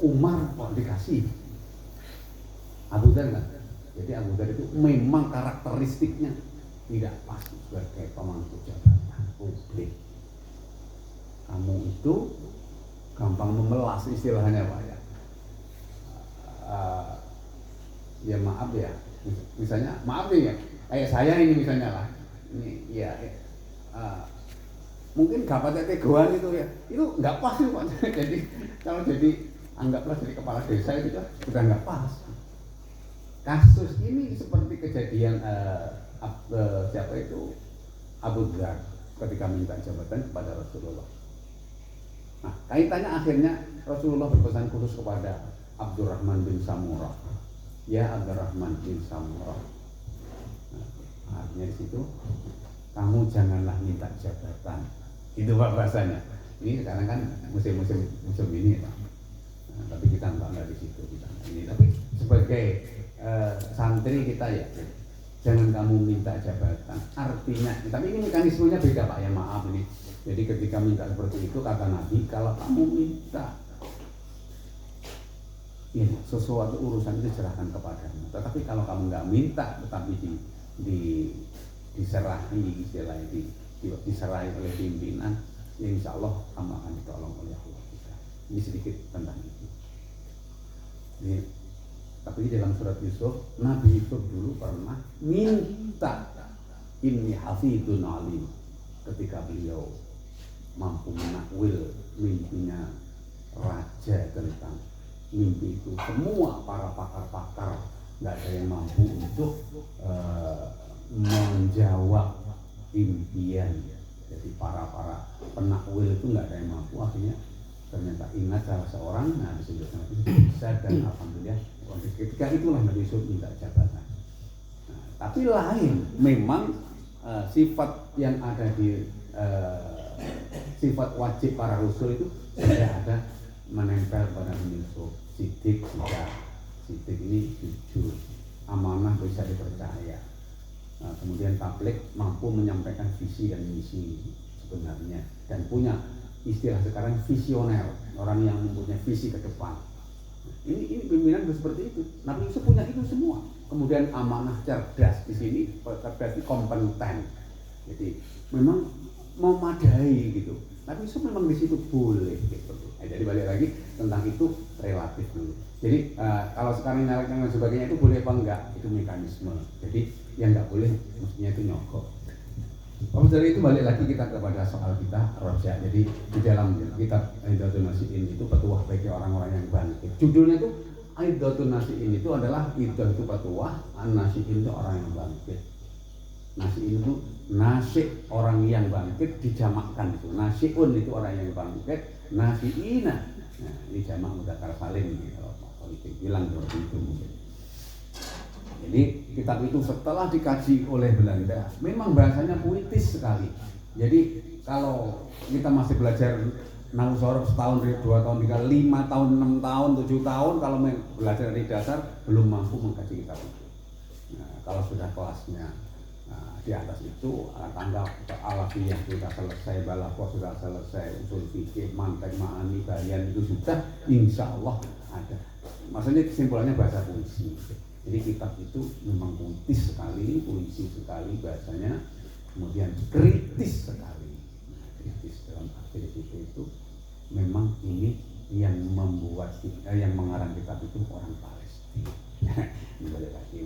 Umar kok dikasih, Abu Dhar enggak. Jadi Abu Dhar itu memang karakteristiknya tidak pas sebagai pemangku jabatan publik. Kamu itu gampang memelas istilahnya Pak ya. Ya maaf ya, misalnya maaf nih ya, kayak saya ini misalnya lah, ini ya, mungkin gak pada tegoan itu ya, itu nggak pas itu Pak. Jadi kalau jadi anggaplah jadi kepala desa itu sudah nggak pas. Kasus ini seperti kejadian siapa itu Abu Dhar ketika minta jabatan kepada Rasulullah. Nah, kaitannya akhirnya Rasulullah berpesan khusus kepada Abdurrahman bin Samurah. Ya Abdurrahman bin Samurah. Nah, artinya di situ kamu janganlah minta jabatan. Itu Pak bahasanya. Ini sekarang kan musim-musim ini Pak. Nah, tapi kita enggak di situ kita ini. Tapi sebagai santri kita ya, jangan kamu minta jabatan. Artinya, tapi ini mekanismenya beda Pak ya, maaf ini. Jadi ketika minta seperti itu kata Nabi, kalau kamu minta ya, sesuatu urusan itu serahkan kepadamu. Tetapi kalau kamu nggak minta, tetapi diserahi istilahnya diserahi oleh pimpinan, ya insya Allah kamu akan ditolong oleh Allah. Ini sedikit tentang itu. Ini, tapi dalam surat Yusuf, Nabi Yusuf dulu pernah minta inni hafidun alim ketika beliau mampu menakwil mimpinya raja tentang mimpi itu. Semua para pakar-pakar nggak ada yang mampu untuk menjawab impian. Jadi para penakwil itu nggak ada yang mampu. Akhirnya ternyata ingat salah seorang, nah disebutkan itu bisa, dan alhamdulillah ketika itulah Nabi Yusuf minta jabatan. Nah, tapi lain memang sifat yang ada di sifat wajib para rasul itu tidak ada menempel pada Nabi Yusuf. Sidik ini jujur, amanah, bisa dipercaya. Nah, kemudian tabligh mampu menyampaikan visi dan misi sebenarnya, dan punya istilah sekarang visioner, orang yang mempunyai visi ke depan. Ini pimpinan seperti itu. Nabi Yusuf punya itu semua. Kemudian amanah, cerdas, di sini cerdas itu kompeten. Jadi memang memadai gitu. Nabi Yusuf memang di situ boleh gitu. Jadi balik lagi tentang itu relatif dulu. Jadi kalau sekarang nyalakan dan sebagainya itu boleh apa enggak, itu mekanisme. Jadi yang enggak boleh mestinya itu nyogok. Kalau dari itu balik lagi kita kepada soal kita roja. Jadi di dalam kitab Aidatun Nasiin itu petuah bagi orang-orang yang bangkit. Judulnya itu Aidatun Nasiin itu adalah itu petuah, Nasiin itu orang yang bangkit. Nasiin itu nasib orang yang bangkit dijamakkan itu. Nasiun itu orang yang bangkit, nasiina. Nah, ini jamak mudzakkar salim gitu. Kalau politik bilang seperti itu mungkin. Jadi kitab itu setelah dikaji oleh Belanda, memang bahasanya puitis sekali. Jadi kalau kita masih belajar nahwu shorof setahun, 2 tahun, 3, 5 tahun, 6 tahun, 7 tahun, kalau belajar dari dasar belum mampu mengkaji kitab itu. Nah, kalau sudah kelasnya di atas itu, tangga alafiyah sudah selesai, balaghah sudah selesai, usul fikih, mantek, ma'ani, bayan itu sudah, insya Allah ada. Maksudnya kesimpulannya bahasa puisi. Jadi kitab itu memang puitis sekali, puisi sekali bahasanya, kemudian kritis sekali. Kritis dalam arti itu memang ini yang membuat yang mengarang kitab itu orang Palestina.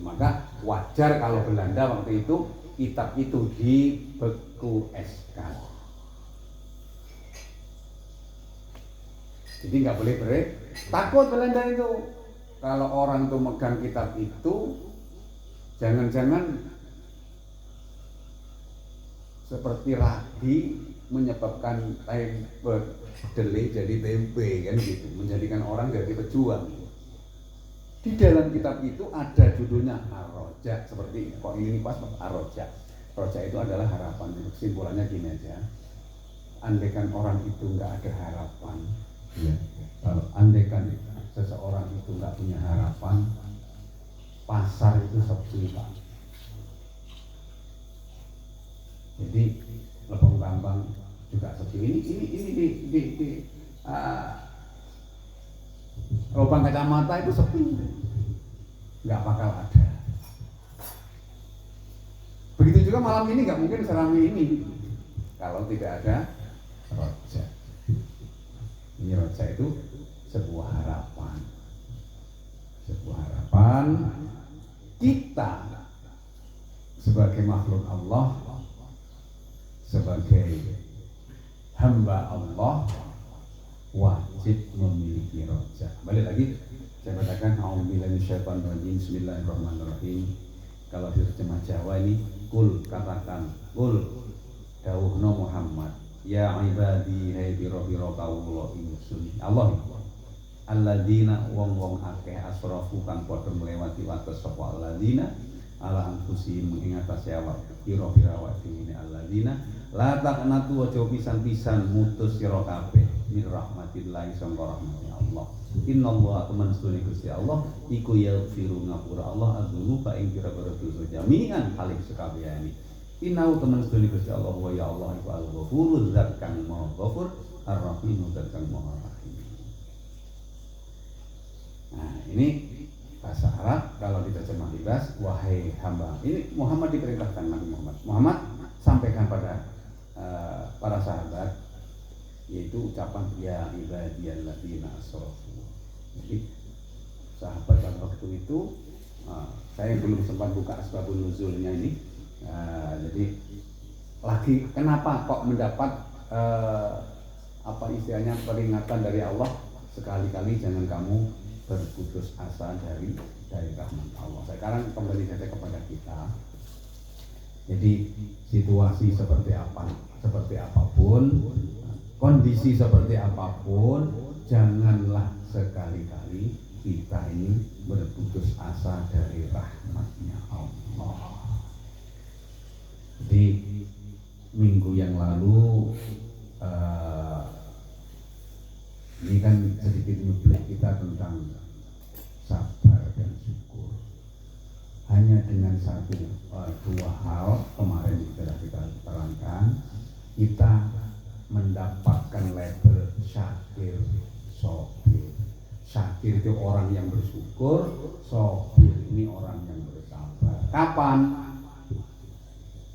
Maka wajar kalau Belanda waktu itu kitab itu dibekueskan. Jadi nggak boleh takut Belanda itu. Kalau orang tuh megang kitab itu, jangan-jangan seperti ragi menyebabkan tempe delay jadi tempe kan gitu, menjadikan orang jadi pejuang. Di dalam kitab itu ada judulnya Ar-Roja, seperti kok ini pas Ar-Roja. Roja itu adalah harapan. Kesimpulannya gini aja, andaikan orang itu nggak ada harapan, ya. Andaikan seseorang itu nggak punya harapan, pasar itu sepi Pak. Jadi Lebong Bambang juga sepi. Ini lubang kacamata itu sepi, nggak bakal ada. Begitu juga malam ini nggak mungkin serami ini kalau tidak ada roja. Ini roja itu sebuah harapan kita sebagai makhluk Allah, sebagai hamba Allah wajib memiliki roja. Balik lagi saya katakan a'udzubillahi minasyaitonir rajim, bismillahirrahmanirrahim. Kalau di terjemah Jawa ini kul, katakan kul dawuhna Muhammad ya ibadi hai biro-biro kawula ingsun Allah alladzina wong-wong akeh asrafu kang padha melewati wates sapa alladzina ala anfusihim ing atase awak biro-biro awak dhewe alladzina la taqnatu aja pisan-pisan mutus sira kabeh min rahmatillah sangka rahmati Allah. Innallaha teman-teman Gusti Allah iku yaghfiru ngapura Allah adzunuba ing pira-pira dosa jami'an kali sekabehane. Inau teman-teman Gusti Allah wa ya Allah iku al-ghafuruz zat kang maha ghafur ar-rahim zat kang maha rahim. Nah, ini bahasa Arab kalau diterjemah bebas, wahai hamba. Ini Muhammad diperintahkan, Nabi Muhammad sampaikan pada para sahabat, yaitu ucapan ya ibadiyalladzina asrafu. Jadi sahabat pada waktu itu saya belum sempat buka asbabun nuzulnya ini. Jadi lagi kenapa kok mendapat apa istilahnya peringatan dari Allah, sekali-kali jangan kamu berputus asa dari rahmat Allah. Sekarang kembali saja kepada kita. Jadi situasi seperti apapun, kondisi seperti apapun, janganlah sekali-kali kita ini berputus asa dari rahmatnya Allah. Jadi minggu yang lalu ini kan sedikit nyuplik kita tentang sabar dan syukur. Hanya dengan dua hal kemarin sudah kita terangkan, kita mendapatkan label syakir, sobir. Syakir itu orang yang bersyukur, sobir ini orang yang bersabar. Kapan?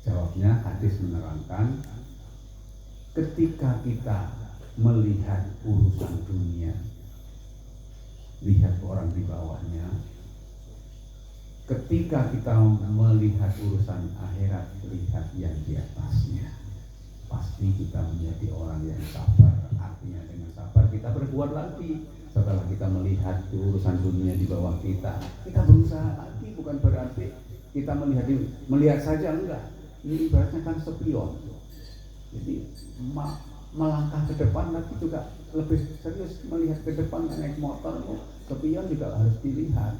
Jawabnya hadis menerangkan, ketika kita melihat urusan dunia, lihat orang di bawahnya. Ketika kita melihat urusan akhirat, lihat yang di atasnya. Pasti kita menjadi orang yang sabar. Artinya dengan sabar kita berbuat lagi. Setelah kita melihat urusan dunia di bawah kita berusaha lagi. Bukan berarti kita melihat saja, enggak. Ini ibaratnya kan spion. Jadi melangkah ke depan, tapi juga lebih serius melihat ke depan. Naik motor, spion juga harus dilihat.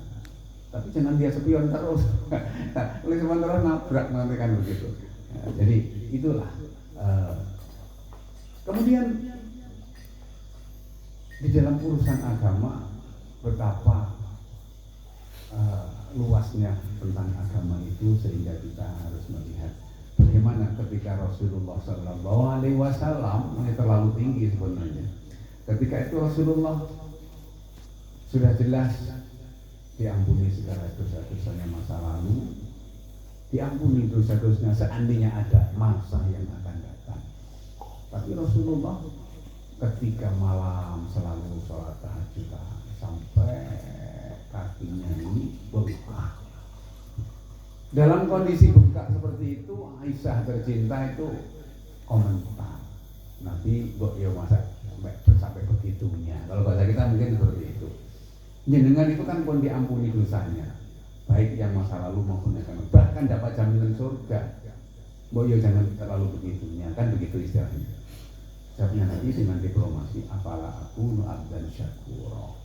Tapi jangan dia spion terus. Oleh sementara nabrak nanti kan begitu. Jadi itulah. Kemudian di dalam urusan agama betapa luasnya tentang agama itu, sehingga kita harus melihat bagaimana ketika Rasulullah SAW ini terlalu tinggi sebenarnya. Ketika itu Rasulullah sudah jelas diampuni segala dosa-dosanya masa lalu, diampuni dosa-dosanya seandainya ada masa yang akan datang. Tapi Rasulullah ketika malam selalu sholat tahajud sampai kakinya ini bengkak. Dalam kondisi bengkak seperti itu, Aisyah tercinta itu komentar, Nabi kok ya masa sampai begitunya. Kalau bahasa kita mungkin seperti itu. Jenengan itu kan pun diampuni dosanya, baik yang masa lalu maupun yang akan, bahkan dapat jaminan surga. Mbok yo jangan terlalu begitunya, kan begitu istilahnya. Jawabnya Nabi dengan diplomasi, apalah aku nu'abdan syakura.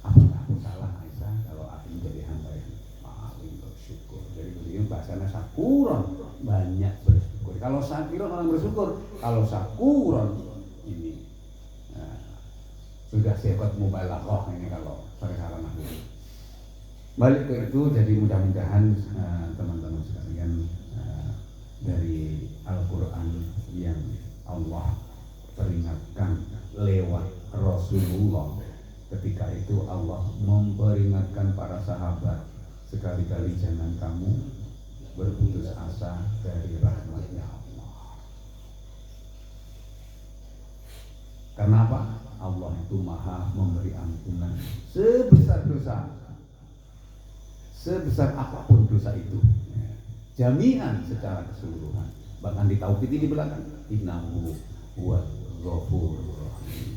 Apakah aku salah Aisyah kalau aku menjadi hamba yang paling bersyukur. Jadi beliau bahasanya syakuron, banyak bersyukur. Kalau syakiron orang bersyukur, kalau syakuron ini sudah siapkan mubalaghah ini kalau secara nahwu. Balik ke itu, jadi mudah-mudahan teman-teman sekalian dari Al-Quran yang Allah peringatkan lewat Rasulullah Ketika itu Allah memperingatkan para sahabat, sekali-kali jangan kamu berputus asa dari rahmatnya Allah. Karena apa? Allah itu maha memberi ampunan sebesar dosa, sebesar apapun dosa itu, jami'an secara keseluruhan. Bahkan di tauhid di belakang, innahu huwal ghafurur rahim.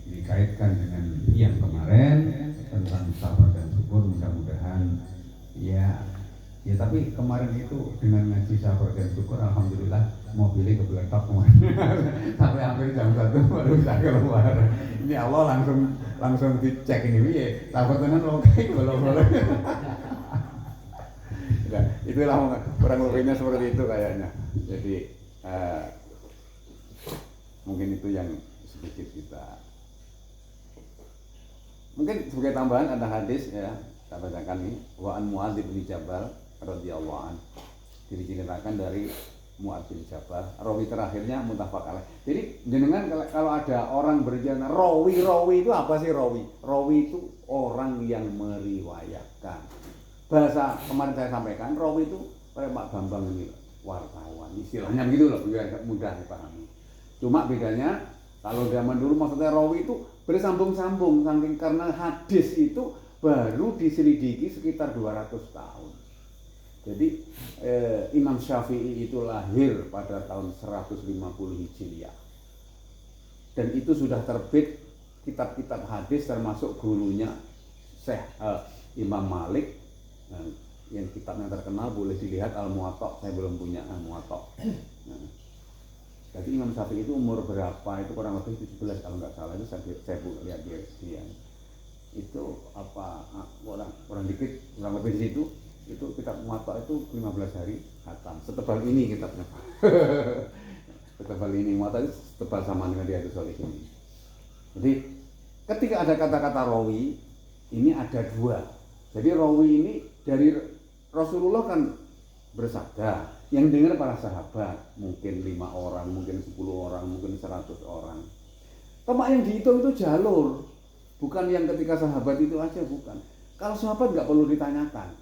Dikaitkan dengan yang kemarin tentang sabar dan syukur, mudah-mudahan ya tapi kemarin itu dengan ngaji sabar dan syukur alhamdulillah mobilnya kebeletak kemarin sampai hampir jam 1 baru bisa keluar. Ini Allah langsung dicek ini ya sabar tenan lo kayak bolong-bolong. Nah, itulah kurang lebihnya seperti itu kayaknya. Jadi mungkin itu yang sedikit kita. Mungkin sebagai tambahan ada hadis ya, saya bacakan ini, wa an Mu'adz bin Jabal radhiyallahu an. Diceritakan dari Mu'adz bin Jabal, rawi terakhirnya muttafaq alaih. Jadi jenengan kalau ada orang berjalan rawi itu apa sih rawi? Rawi itu orang yang meriwayatkan. Bahasa kemarin saya sampaikan, rawi itu kayak Pak Bambang ini wartawan, istilahnya begitu loh, biar mudah dipahami. Cuma bedanya kalau zaman dulu maksudnya rawi itu bersambung-sambung, saking karena hadis itu baru diselidiki sekitar 200 tahun. Jadi Imam Syafi'i itu lahir pada tahun 150 Hijriah. Dan itu sudah terbit kitab-kitab hadis termasuk gurunya Syekh Imam Malik. Yang kitabnya terkenal boleh dilihat Al-Muwatta, saya belum punya Al-Muwatta. Jadi Imam Syafi'i itu umur berapa? Itu kurang lebih 17 kalau nggak salah, itu saya lihat dia. Itu apa orang dikit, kurang lebih di situ. Itu kitab Muwatta itu 15 hari khatam. Setebal ini kitabnya. Setebal ini Muwatta itu setebal sama dengan Riyadhus Shalihin ini. Jadi ketika ada kata-kata rawi, ini ada dua. Jadi rawi ini dari Rasulullah kan bersabda, yang dengar para sahabat mungkin 5 orang, mungkin 10 orang, mungkin 100 orang. Cuma yang dihitung itu jalur, bukan yang ketika sahabat itu aja, bukan. Kalau sahabat nggak perlu ditanyakan,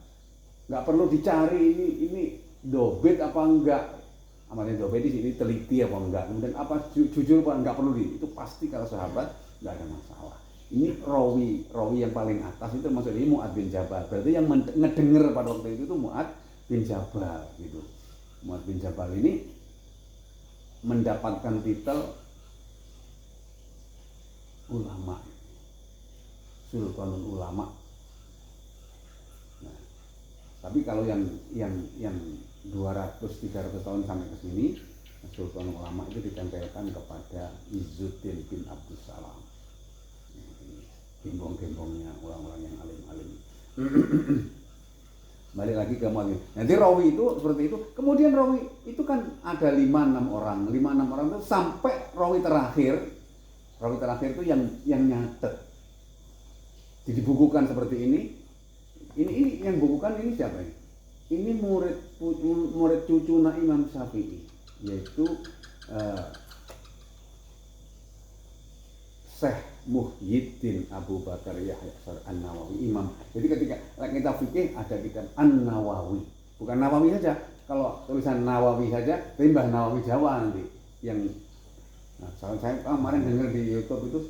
nggak perlu dicari ini dobit apa enggak, amalnya dobit di sini teliti apa enggak, kemudian apa jujur apa enggak perlu itu pasti kalau sahabat nggak ada masalah. Ini rawi yang paling atas itu maksudnya ini Mu'adz bin Jabal, berarti yang ngedenger pada waktu itu Mu'adz bin Jabal gitu. Mu'adz bin Jabal ini mendapatkan titel ulama, sultanul ulama. Nah, tapi kalau yang 200-300 tahun sampai ke sini, sultanul ulama itu ditempelkan kepada Izzuddin bin Abdus Salam. Gembong-gembongnya orang-orang yang alim-alim. Balik lagi ke Mu'adz. Nanti rawi itu seperti itu. Kemudian rawi itu kan ada 5-6 orang. 5-6 orang itu sampai rawi terakhir. Rawi terakhir itu yang nyatet. Dibukukan seperti ini. Ini yang bukukan ini siapa ini? Ini murid cucuna Imam Syafi'i, yaitu Syekh Muhyiddin Abu Bakar Yahya An-Nawawi, imam. Jadi ketika kita fikih ada kitab An-Nawawi, bukan Nawawi saja. Kalau tulisan Nawawi saja, Mbah Nawawi Jawa nanti. Yang saya kemarin dengar di YouTube itu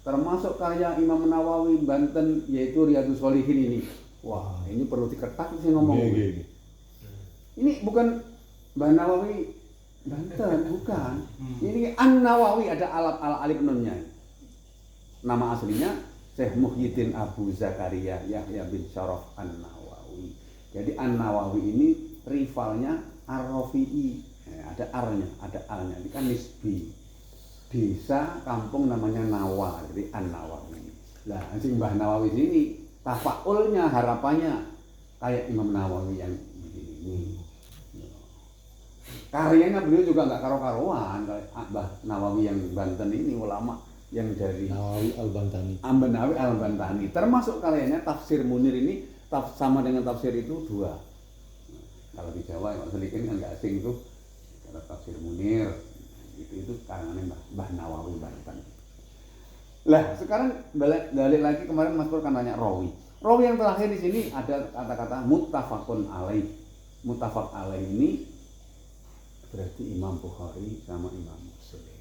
termasuk karya Imam Nawawi Banten, yaitu Riyadhus Shalihin ini. Wah, ini perlu diketak sih ngomong. Ini bukan Mbah Nawawi Banten, bukan. Ini An-Nawawi, ada alif nunnya. Nama aslinya Syekh Muhyiddin Abu Zakaria Yahya bin Syaraf An-Nawawi. Jadi An-Nawawi ini rivalnya Ar-Rafi'i. Ada R-nya, ada A-nya. Ini kan nisbi. Desa kampung namanya Nawa, jadi An-Nawawi. Nah, si Mbah Nawawi ini tafaulnya, harapannya kayak Imam Nawawi yang begini. Karyanya beliau juga nggak karo-karuan kayak Mbah Nawawi yang Banten ini, ulama yang dari Nawawi Al-Bantani. Nawawi Al-Bantani. Termasuk karyanya tafsir Munir ini sama dengan tafsir itu 2. Kalau di Jawa yang Selikin kan nggak asing itu Ada tafsir Munir, itu karangannya Mbah Nawawi Banten. Lah sekarang balik lagi, kemarin Mas Pur kan nanya rawi. Rawi yang terakhir di sini ada kata-kata muttafaqun alaih. Muttafaq alaih ini berarti Imam Bukhari sama Imam Muslim.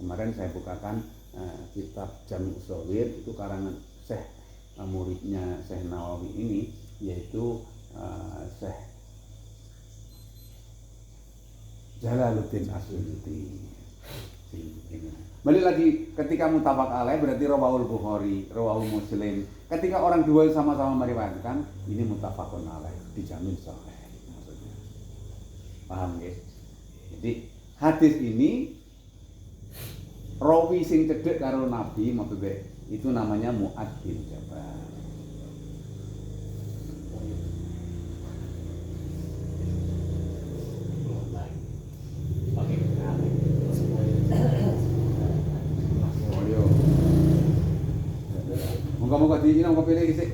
Kemarin saya bukakan kitab Jami' Ushawir, itu karangan Syekh muridnya Syekh Nawawi ini, yaitu Syekh Jalaluddin Asyuyuti. Balik lagi, ketika muttafaq alaih berarti rawahul Bukhari, rawahul Muslim. Ketika orang dua sama-sama meriwayatkan, ini muttafaqun alaih, dijamin sahih maksudnya. Paham ya? Jadi hadis ini rawi sing cedhek karo Nabi, maksudnya itu namanya Mu'adz bin Jabal. Moga-moga di ini pilih sih.